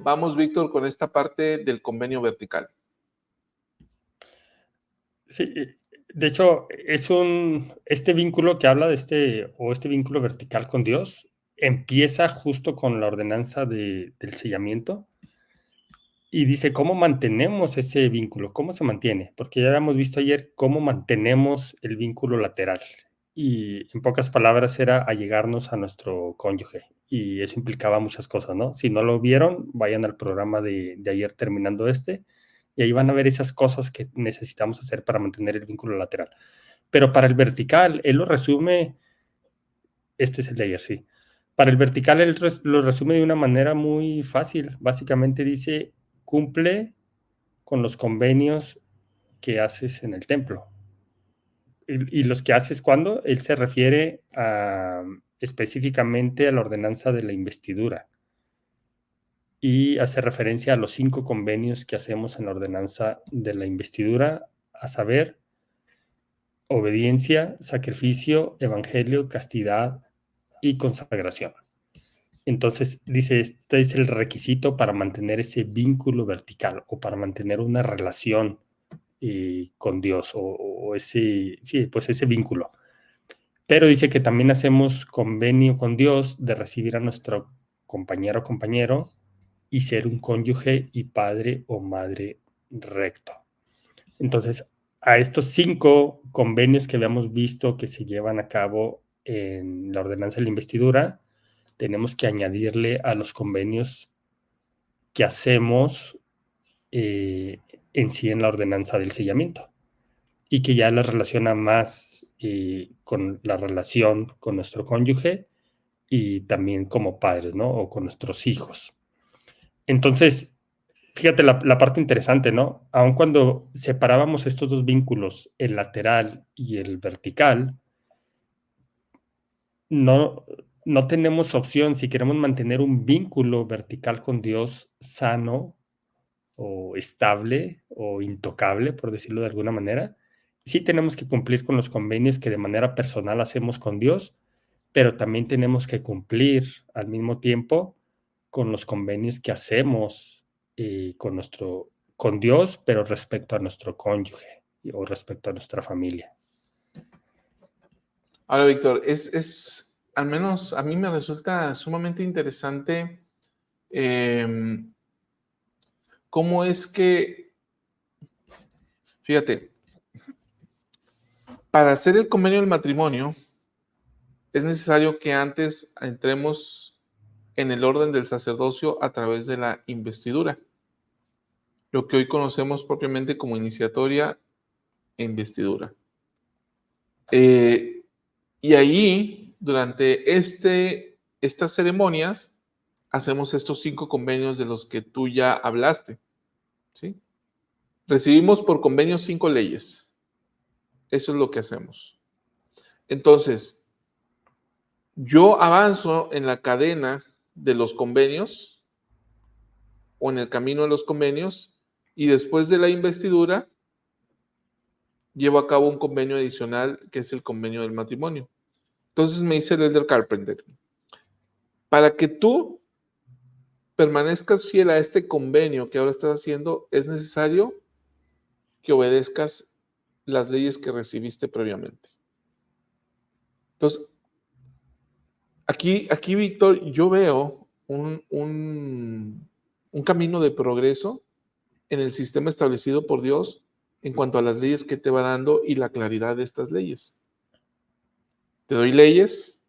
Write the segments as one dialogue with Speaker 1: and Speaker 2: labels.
Speaker 1: vamos, Víctor, con esta parte del convenio vertical?
Speaker 2: Sí, de hecho, este vínculo que habla de este vínculo vertical con Dios, empieza justo con la ordenanza del sellamiento y dice cómo mantenemos ese vínculo, cómo se mantiene, porque ya habíamos visto ayer cómo mantenemos el vínculo lateral y en pocas palabras era allegarnos a nuestro cónyuge y eso implicaba muchas cosas, ¿no? Si no lo vieron, vayan al programa de ayer terminando y ahí van a ver esas cosas que necesitamos hacer para mantener el vínculo lateral. Pero para el vertical, él lo resume, este es el de ayer, sí. Para el vertical, él lo resume de una manera muy fácil. Básicamente dice, cumple con los convenios que haces en el templo. Y los que haces cuando él se refiere específicamente a la ordenanza de la investidura y hace referencia a los 5 convenios que hacemos en la ordenanza de la investidura, a saber, obediencia, sacrificio, evangelio, castidad y consagración. Entonces, dice, este es el requisito para mantener ese vínculo vertical o para mantener una relación con Dios o sí, pues ese vínculo. Pero dice que también hacemos convenio con Dios de recibir a nuestro compañero o compañero y ser un cónyuge y padre o madre recto. Entonces, a estos 5 convenios que habíamos visto que se llevan a cabo en la ordenanza de la investidura, tenemos que añadirle a los convenios que hacemos en sí en la ordenanza del sellamiento y que ya la relaciona más con la relación con nuestro cónyuge y también como padres, ¿no? O con nuestros hijos. Entonces, fíjate la parte interesante, ¿no? Aun cuando separábamos estos dos vínculos, el lateral y el vertical, no, no tenemos opción si queremos mantener un vínculo vertical con Dios sano o estable o intocable, por decirlo de alguna manera. Sí tenemos que cumplir con los convenios que de manera personal hacemos con Dios, pero también tenemos que cumplir al mismo tiempo con los convenios que hacemos con Dios, pero respecto a nuestro cónyuge o respecto a nuestra familia.
Speaker 1: Ahora, Víctor, al menos a mí me resulta sumamente interesante cómo es que, fíjate, para hacer el convenio del matrimonio es necesario que antes entremos en el orden del sacerdocio a través de la investidura, lo que hoy conocemos propiamente como iniciatoria e investidura. Y ahí, durante estas ceremonias, hacemos estos 5 convenios de los que tú ya hablaste, ¿sí? Recibimos por convenio 5 leyes. Eso es lo que hacemos. Entonces, yo avanzo en la cadena de los convenios o en el camino de los convenios y después de la investidura llevo a cabo un convenio adicional que es el convenio del matrimonio. Entonces me dice el Elder Carpenter, para que tú permanezcas fiel a este convenio que ahora estás haciendo, es necesario que obedezcas las leyes que recibiste previamente. Entonces, aquí Víctor, yo veo un camino de progreso en el sistema establecido por Dios en cuanto a las leyes que te va dando y la claridad de estas leyes. Te doy leyes,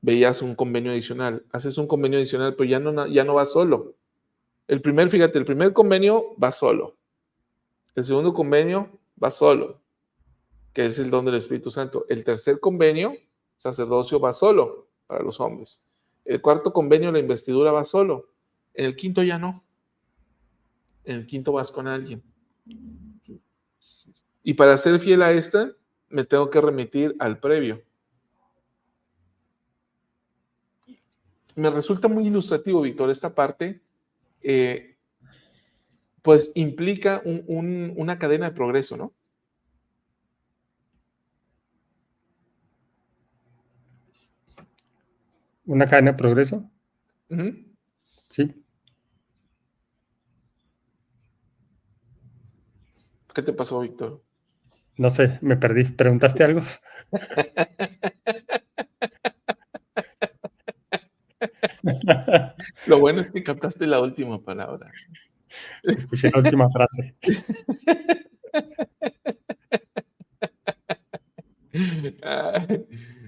Speaker 1: veías un convenio adicional, haces un convenio adicional, pero ya no vas solo. Fíjate, el primer convenio va solo. El segundo convenio va solo, que es el don del Espíritu Santo. El tercer convenio, sacerdocio, va solo para los hombres. El cuarto convenio, la investidura, va solo. En el quinto ya no. En el quinto vas con alguien. Y para ser fiel a esta, me tengo que remitir al previo. Me resulta muy ilustrativo, Víctor, esta parte, pues implica una cadena de progreso, ¿no?
Speaker 2: ¿Una cadena de progreso?
Speaker 1: Uh-huh.
Speaker 2: Sí.
Speaker 1: ¿Qué te pasó, Víctor?
Speaker 2: No sé, me perdí. ¿Preguntaste algo?
Speaker 1: Lo bueno es que captaste la última palabra.
Speaker 2: Escuché la última frase.
Speaker 1: Ah,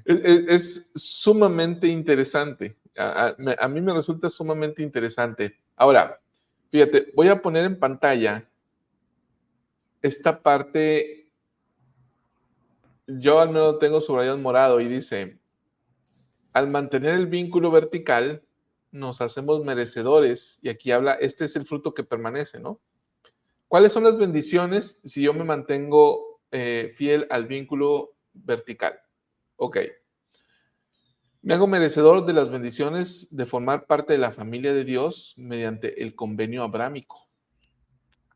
Speaker 1: es sumamente interesante. A mí me resulta sumamente interesante. Ahora, fíjate, voy a poner en pantalla esta parte. Yo al menos tengo subrayado en morado y dice, al mantener el vínculo vertical, nos hacemos merecedores. Y aquí habla, este es el fruto que permanece, ¿no? ¿Cuáles son las bendiciones si yo me mantengo fiel al vínculo vertical? Ok. Me hago merecedor de las bendiciones de formar parte de la familia de Dios mediante el convenio abrámico.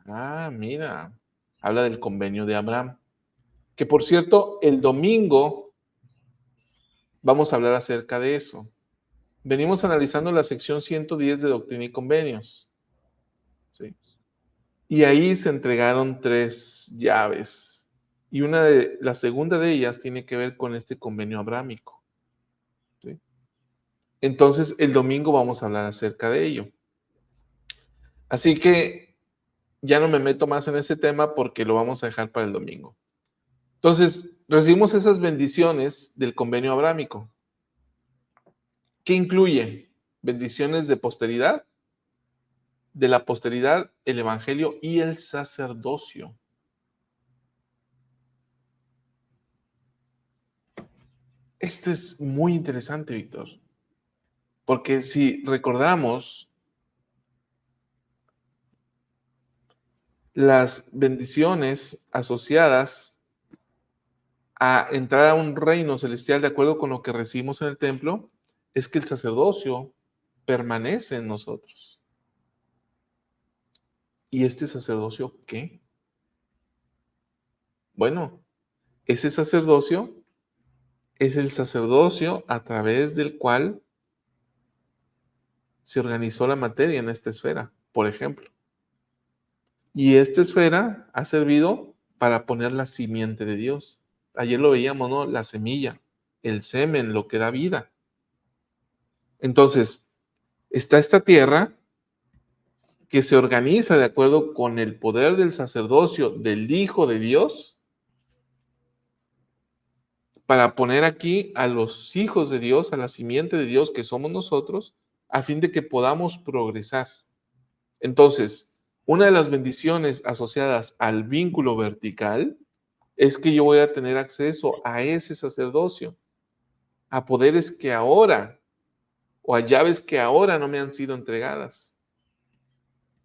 Speaker 1: Ah, mira, habla del convenio de Abraham. Que por cierto, el domingo vamos a hablar acerca de eso. Venimos analizando la sección 110 de Doctrina y Convenios. ¿Sí? Y ahí se entregaron 3 llaves. Y la segunda de ellas tiene que ver con este convenio abrámico. ¿Sí? Entonces, el domingo vamos a hablar acerca de ello. Así que ya no me meto más en ese tema porque lo vamos a dejar para el domingo. Entonces, recibimos esas bendiciones del convenio abrámico. ¿Qué incluye? Bendiciones de posteridad, de la posteridad, el evangelio y el sacerdocio. Este es muy interesante, Víctor, porque si recordamos, las bendiciones asociadas a entrar a un reino celestial de acuerdo con lo que recibimos en el templo, es que el sacerdocio permanece en nosotros. ¿Y este sacerdocio qué? Bueno, ese sacerdocio es el sacerdocio a través del cual se organizó la materia en esta esfera, por ejemplo. Y esta esfera ha servido para poner la simiente de Dios. Ayer lo veíamos, ¿no? La semilla, el semen, lo que da vida. Entonces, está esta tierra que se organiza de acuerdo con el poder del sacerdocio del Hijo de Dios para poner aquí a los hijos de Dios, a la simiente de Dios que somos nosotros, a fin de que podamos progresar. Entonces, una de las bendiciones asociadas al vínculo vertical es que yo voy a tener acceso a ese sacerdocio, a poderes que ahora, o a llaves que ahora no me han sido entregadas,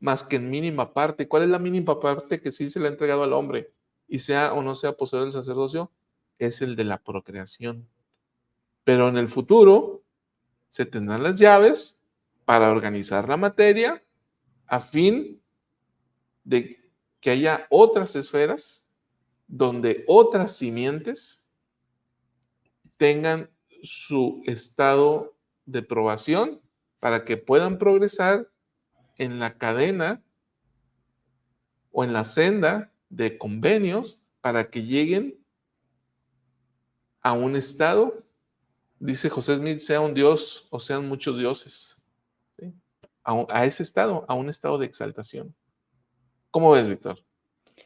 Speaker 1: más que en mínima parte. ¿Cuál es la mínima parte que sí se le ha entregado al hombre? Y sea o no sea poseedor del sacerdocio, es el de la procreación. Pero en el futuro se tendrán las llaves para organizar la materia a fin de que haya otras esferas donde otras simientes tengan su estado de probación para que puedan progresar en la cadena o en la senda de convenios para que lleguen a un estado, dice José Smith, sea un dios o sean muchos dioses, ¿sí? A ese estado, a un estado de exaltación. ¿Cómo ves, Víctor?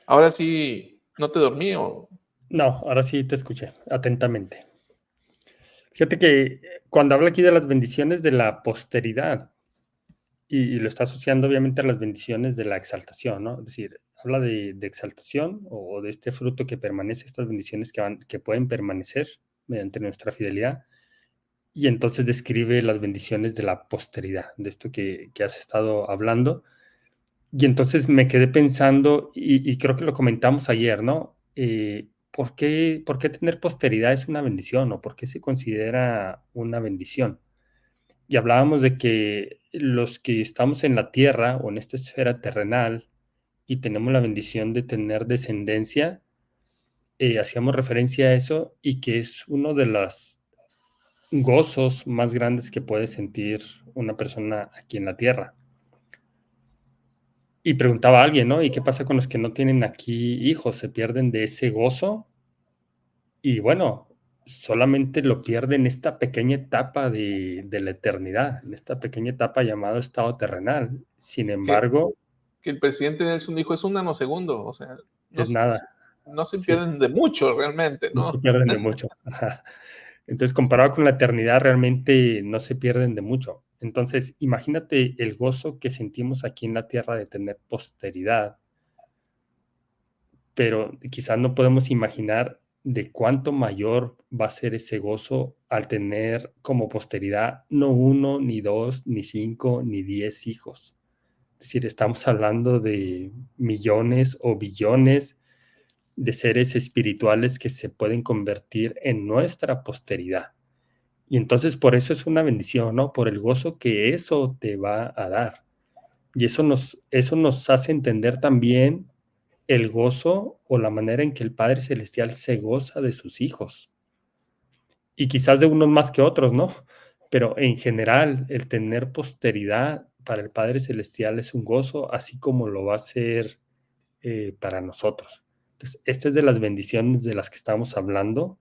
Speaker 1: Ahora sí, ¿no te dormí o...?
Speaker 2: No, ahora sí te escuché atentamente. Fíjate que cuando habla aquí de las bendiciones de la posteridad, y lo está asociando obviamente a las bendiciones de la exaltación, ¿no? Es decir, habla de exaltación o de este fruto que permanece, estas bendiciones que pueden permanecer mediante nuestra fidelidad, y entonces describe las bendiciones de la posteridad, de esto que has estado hablando. Y entonces me quedé pensando, y creo que lo comentamos ayer, ¿no? ¿Por qué tener posteridad es una bendición o por qué se considera una bendición? Y hablábamos de que los que estamos en la tierra o en esta esfera terrenal y tenemos la bendición de tener descendencia, hacíamos referencia a eso y que es uno de los gozos más grandes que puede sentir una persona aquí en la tierra. Y preguntaba a alguien, ¿no? ¿Y qué pasa con los que no tienen aquí hijos? ¿Se pierden de ese gozo? Y bueno, solamente lo pierden en esta pequeña etapa de la eternidad, en esta pequeña etapa llamada estado terrenal. Sin
Speaker 1: Que,
Speaker 2: embargo,
Speaker 1: que el presidente Nelson dijo, es un nanosegundo, o sea, no,
Speaker 2: es nada,
Speaker 1: no se
Speaker 2: sí,
Speaker 1: pierden de mucho realmente,
Speaker 2: no se
Speaker 1: ¿no?
Speaker 2: pierden de mucho. Ajá. Entonces, comparado con la eternidad, realmente no se pierden de mucho. Entonces, imagínate el gozo que sentimos aquí en la tierra de tener posteridad, pero quizás no podemos imaginar de cuánto mayor va a ser ese gozo al tener como posteridad no uno, ni dos, ni cinco, ni 10 hijos. Es decir, estamos hablando de millones o billones de seres espirituales que se pueden convertir en nuestra posteridad. Y entonces por eso es una bendición, ¿no? Por el gozo que eso te va a dar. Y eso nos hace entender también el gozo o la manera en que el Padre Celestial se goza de sus hijos. Y quizás de unos más que otros, ¿no? Pero en general, el tener posteridad para el Padre Celestial es un gozo, así como lo va a ser para nosotros. Entonces, esta es de las bendiciones de las que estamos hablando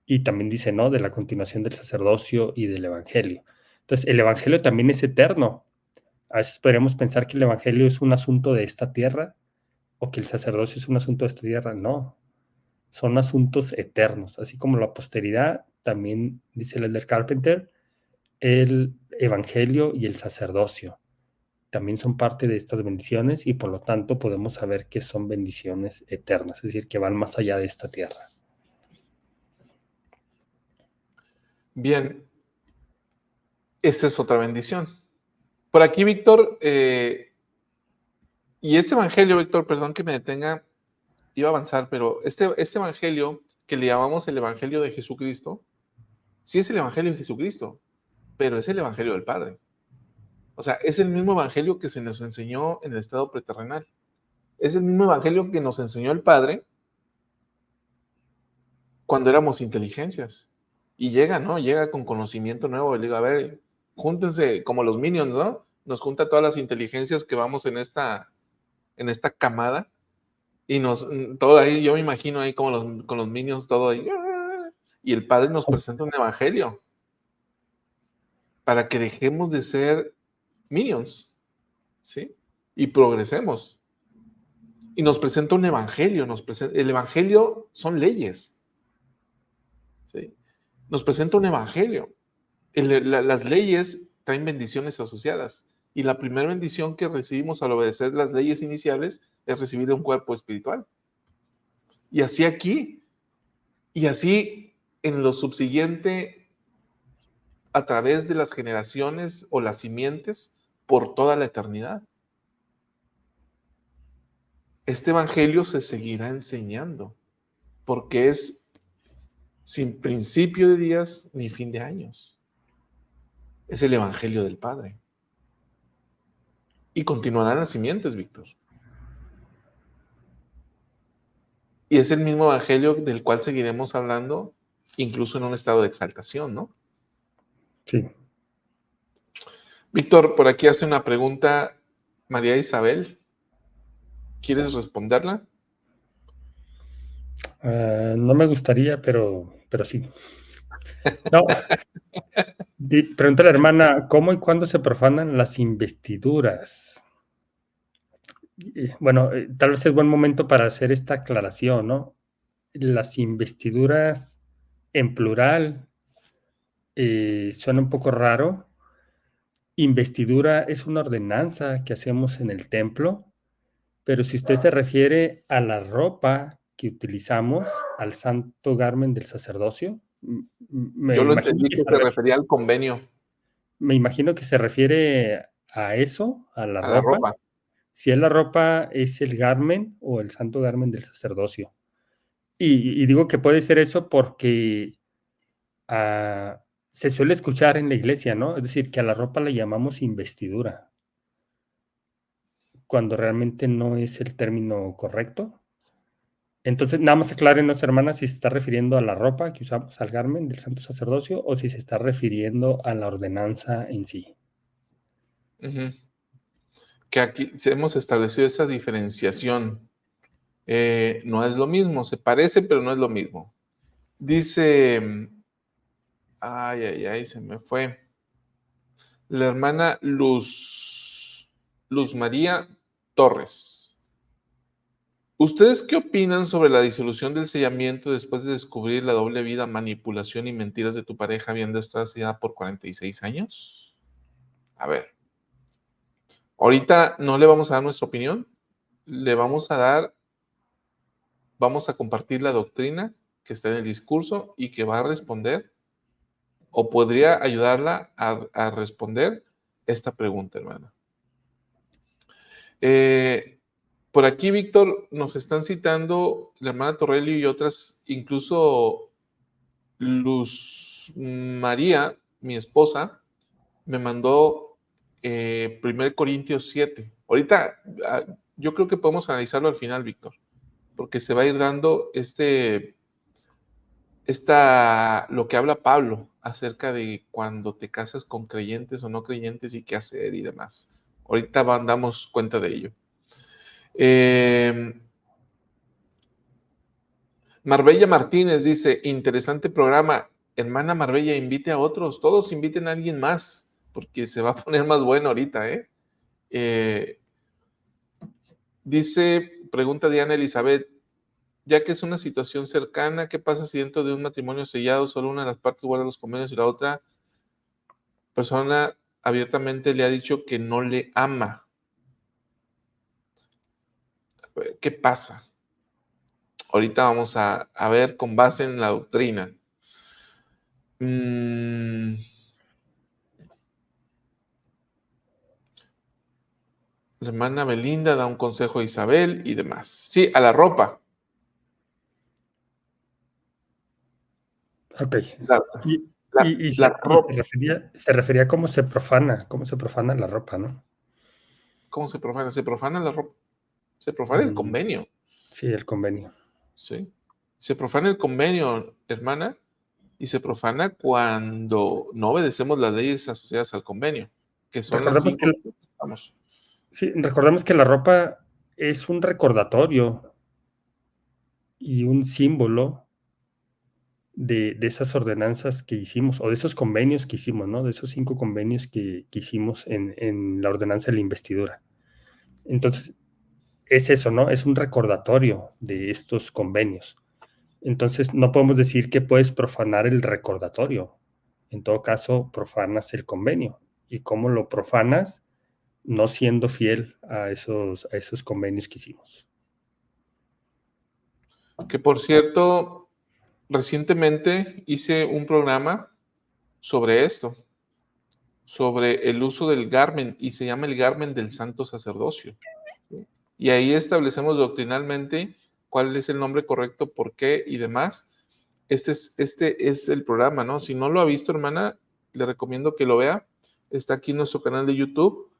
Speaker 2: y también dice, ¿no? De la continuación del sacerdocio y del Evangelio. Entonces, el Evangelio también es eterno. A veces podríamos pensar que el Evangelio es un asunto de esta tierra o que el sacerdocio es un asunto de esta tierra. No, son asuntos eternos. Así como la posteridad, también dice el Elder Carpenter, el Evangelio y el sacerdocio también son parte de estas bendiciones y por lo tanto podemos saber que son bendiciones eternas, es decir, que van más allá de esta tierra.
Speaker 1: Bien, esa es otra bendición. Por aquí, Víctor, y este evangelio, Víctor, perdón que me detenga, iba a avanzar, pero este evangelio que le llamamos el evangelio de Jesucristo, sí es el evangelio de Jesucristo, pero es el evangelio del Padre. O sea, es el mismo evangelio que se nos enseñó en el estado preterrenal. Es el mismo evangelio que nos enseñó el Padre cuando éramos inteligencias. Y llega, ¿no? Llega con conocimiento nuevo. Y le digo, a ver, júntense como los Minions, ¿no? Nos junta todas las inteligencias que vamos en esta camada. Y todo ahí, yo me imagino ahí como con los Minions, todo ahí. Y el Padre nos presenta un evangelio para que dejemos de ser Minions, ¿sí? Y progresemos. Y nos presenta un evangelio. El evangelio son leyes, ¿sí? Nos presenta un evangelio. Las leyes traen bendiciones asociadas. Y la primera bendición que recibimos al obedecer las leyes iniciales es recibir un cuerpo espiritual. Y así aquí, y así en lo subsiguiente, a través de las generaciones o las simientes, por toda la eternidad. Este evangelio se seguirá enseñando, porque es sin principio de días ni fin de años. Es el evangelio del Padre. Y continuarán las simientes, Víctor. Y es el mismo evangelio del cual seguiremos hablando, incluso en un estado de exaltación, ¿no?
Speaker 2: Sí.
Speaker 1: Víctor, por aquí hace una pregunta María Isabel. ¿Quieres responderla?
Speaker 2: No me gustaría, pero sí. No, pregunta la hermana, ¿cómo y cuándo se profanan las investiduras? Bueno, tal vez es buen momento para hacer esta aclaración, ¿no? Las investiduras en plural suena un poco raro. Investidura es una ordenanza que hacemos en el templo, pero si usted se refiere a la ropa que utilizamos, al santo garmen del sacerdocio, me
Speaker 1: Yo lo
Speaker 2: imagino
Speaker 1: entendí
Speaker 2: que
Speaker 1: que se refería al convenio,
Speaker 2: se refiere a eso, a la
Speaker 1: a la
Speaker 2: ropa.
Speaker 1: ropa.
Speaker 2: Si es la ropa, es el garmen o el santo garmen del sacerdocio. Y digo que puede ser eso porque se suele escuchar en la iglesia, ¿no? Es decir, que a la ropa le llamamos investidura, cuando realmente no es el término correcto. Entonces, nada más aclárenos, hermanas, si se está refiriendo a la ropa que usamos al garmen del santo sacerdocio o si se está refiriendo a la ordenanza en sí.
Speaker 1: Uh-huh. que aquí hemos establecido esa diferenciación. No es lo mismo, se parece, pero no es lo mismo. Dice, ay, se me fue. La hermana Luz María Torres. ¿Ustedes qué opinan sobre la disolución del sellamiento después de descubrir la doble vida, manipulación y mentiras de tu pareja habiendo estado sellada por 46 años? A ver, ahorita no le vamos a dar nuestra opinión, vamos a compartir la doctrina que está en el discurso y que va a responder o podría ayudarla a responder esta pregunta, hermana. Por aquí, Víctor, nos están citando la hermana Torrelio y otras, incluso Luz María, mi esposa, me mandó 1 Corintios 7. Ahorita yo creo que podemos analizarlo al final, Víctor, porque se va a ir dando lo que habla Pablo acerca de cuando te casas con creyentes o no creyentes y qué hacer y demás. Ahorita damos cuenta de ello. Marbella Martínez dice, interesante programa. Hermana Marbella, invite a otros. Todos inviten a alguien más, porque se va a poner más bueno ahorita, dice, pregunta Diana Elizabeth, ya que es una situación cercana, ¿qué pasa si dentro de un matrimonio sellado solo una de las partes guarda los convenios y la otra persona abiertamente le ha dicho que no le ama? ¿Qué pasa? Ahorita vamos a ver con base en la doctrina. La hermana Belinda da un consejo a Isabel y demás. Sí, a la ropa.
Speaker 2: Ok.
Speaker 1: La ropa.
Speaker 2: Se refería a cómo se profana la ropa, ¿no?
Speaker 1: ¿Cómo se profana? Se profana la ropa. Se profana el convenio.
Speaker 2: Sí, el convenio.
Speaker 1: Sí. Se profana el convenio, hermana, y se profana cuando no obedecemos las leyes asociadas al convenio, que son las 5.
Speaker 2: Sí, recordemos que la ropa es un recordatorio y un símbolo de esas ordenanzas que hicimos, o de esos convenios que hicimos, ¿no? De esos 5 convenios que hicimos en la ordenanza de la investidura. Entonces, es eso, ¿no? Es un recordatorio de estos convenios. Entonces, no podemos decir que puedes profanar el recordatorio. En todo caso, profanas el convenio. ¿Y cómo lo profanas? No siendo fiel a esos convenios que hicimos.
Speaker 1: Que, por cierto, recientemente hice un programa sobre esto, sobre el uso del garment, y se llama el garment del santo sacerdocio. Y ahí establecemos doctrinalmente cuál es el nombre correcto, por qué y demás. Este es el programa, ¿no? Si no lo ha visto, hermana, le recomiendo que lo vea. Está aquí en nuestro canal de YouTube.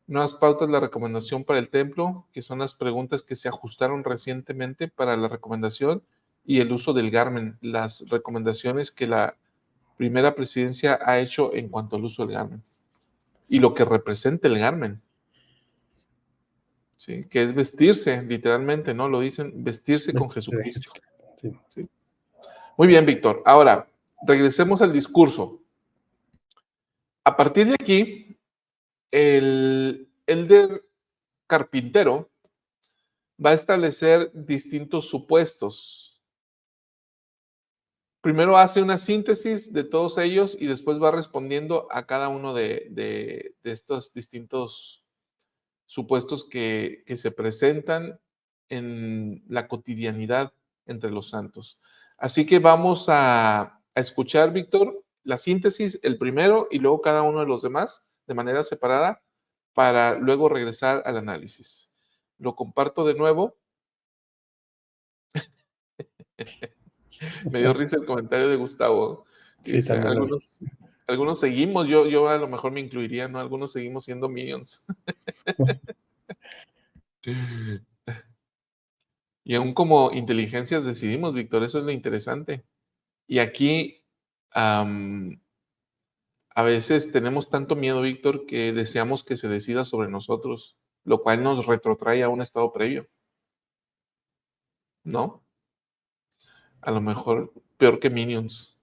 Speaker 1: Nuevas pautas, la recomendación para el templo, que son las preguntas que se ajustaron recientemente para la recomendación, y el uso del garment, las recomendaciones que la primera presidencia ha hecho en cuanto al uso del garment y lo que representa el garment. ¿Sí? Que es vestirse, literalmente, ¿no? Lo dicen, vestirse con Jesucristo.
Speaker 2: Sí.
Speaker 1: ¿Sí? Muy bien, Víctor. Ahora, regresemos al discurso. A partir de aquí, el elder carpintero va a establecer distintos supuestos. Primero hace una síntesis de todos ellos y después va respondiendo a cada uno de estos distintos supuestos que se presentan en la cotidianidad entre los santos. Así que vamos a escuchar, Víctor, la síntesis, el primero, y luego cada uno de los demás de manera separada para luego regresar al análisis. Lo comparto de nuevo. Me dio risa el comentario de Gustavo.
Speaker 2: Sí,
Speaker 1: Dice,
Speaker 2: también
Speaker 1: algunos seguimos, yo a lo mejor me incluiría, ¿no? Algunos seguimos siendo Minions. Y aún como inteligencias decidimos, Víctor, eso es lo interesante. Y aquí a veces tenemos tanto miedo, Víctor, que deseamos que se decida sobre nosotros. lo cual nos retrotrae a un estado previo. ¿No? A lo mejor peor que Minions.